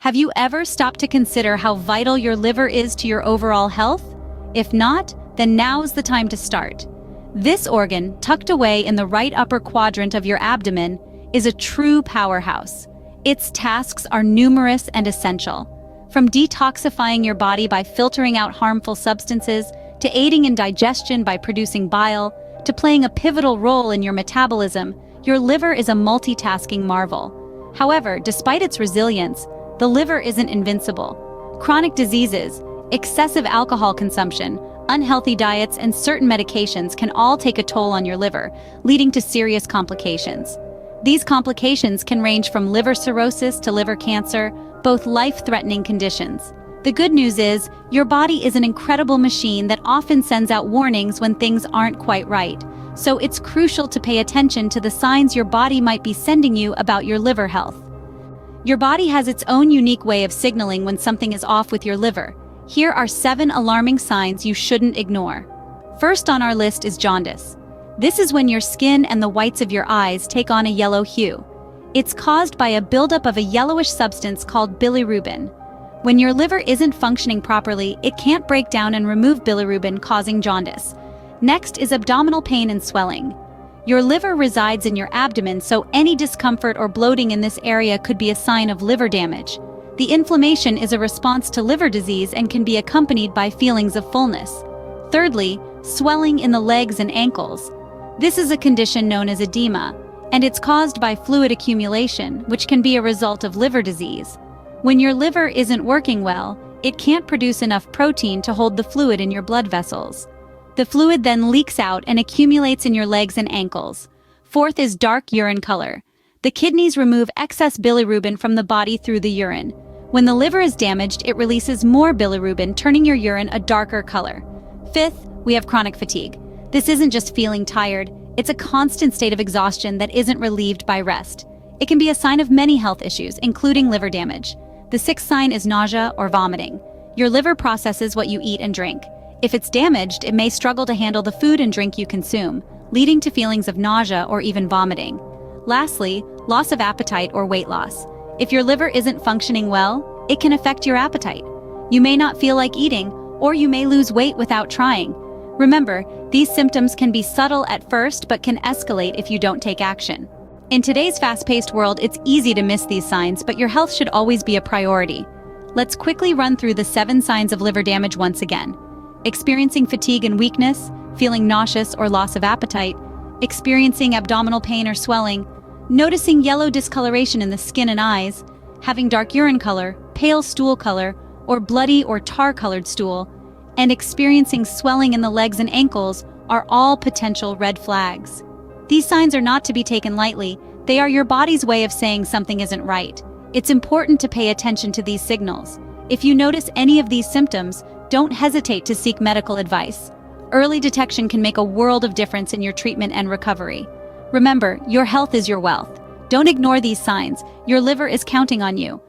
Have you ever stopped to consider how vital your liver is to your overall health? If not, then now's the time to start. This organ, tucked away in the right upper quadrant of your abdomen, is a true powerhouse. Its tasks are numerous and essential. From detoxifying your body by filtering out harmful substances, to aiding in digestion by producing bile, to playing a pivotal role in your metabolism, your liver is a multitasking marvel. However, despite its resilience, the liver isn't invincible. Chronic diseases, excessive alcohol consumption, unhealthy diets, and certain medications can all take a toll on your liver, leading to serious complications. These complications can range from liver cirrhosis to liver cancer, both life-threatening conditions. The good news is, your body is an incredible machine that often sends out warnings when things aren't quite right. So it's crucial to pay attention to the signs your body might be sending you about your liver health. Your body has its own unique way of signaling when something is off with your liver. Here are 7 alarming signs you shouldn't ignore. First on our list is jaundice. This is when your skin and the whites of your eyes take on a yellow hue. It's caused by a buildup of a yellowish substance called bilirubin. When your liver isn't functioning properly, it can't break down and remove bilirubin, causing jaundice. Next is abdominal pain and swelling. Your liver resides in your abdomen, so any discomfort or bloating in this area could be a sign of liver damage. The inflammation is a response to liver disease and can be accompanied by feelings of fullness. Thirdly, swelling in the legs and ankles. This is a condition known as edema, and it's caused by fluid accumulation, which can be a result of liver disease. When your liver isn't working well, it can't produce enough protein to hold the fluid in your blood vessels. The fluid then leaks out and accumulates in your legs and ankles. Fourth is dark urine color. The kidneys remove excess bilirubin from the body through the urine. When the liver is damaged, it releases more bilirubin, turning your urine a darker color. Fifth, we have chronic fatigue. This isn't just feeling tired, it's a constant state of exhaustion that isn't relieved by rest. It can be a sign of many health issues, including liver damage. The sixth sign is nausea or vomiting. Your liver processes what you eat and drink. If it's damaged, it may struggle to handle the food and drink you consume, leading to feelings of nausea or even vomiting. Lastly, loss of appetite or weight loss. If your liver isn't functioning well, it can affect your appetite. You may not feel like eating, or you may lose weight without trying. Remember, these symptoms can be subtle at first but can escalate if you don't take action. In today's fast-paced world, it's easy to miss these signs, but your health should always be a priority. Let's quickly run through the 7 signs of liver damage once again. Experiencing fatigue and weakness, feeling nauseous or loss of appetite, experiencing abdominal pain or swelling, noticing yellow discoloration in the skin and eyes, having dark urine color, pale stool color, or bloody or tar-colored stool, and experiencing swelling in the legs and ankles are all potential red flags. These signs are not to be taken lightly. They are your body's way of saying something isn't right. It's important to pay attention to these signals. If you notice any of these symptoms, don't hesitate to seek medical advice. Early detection can make a world of difference in your treatment and recovery. Remember, your health is your wealth. Don't ignore these signs. Your liver is counting on you.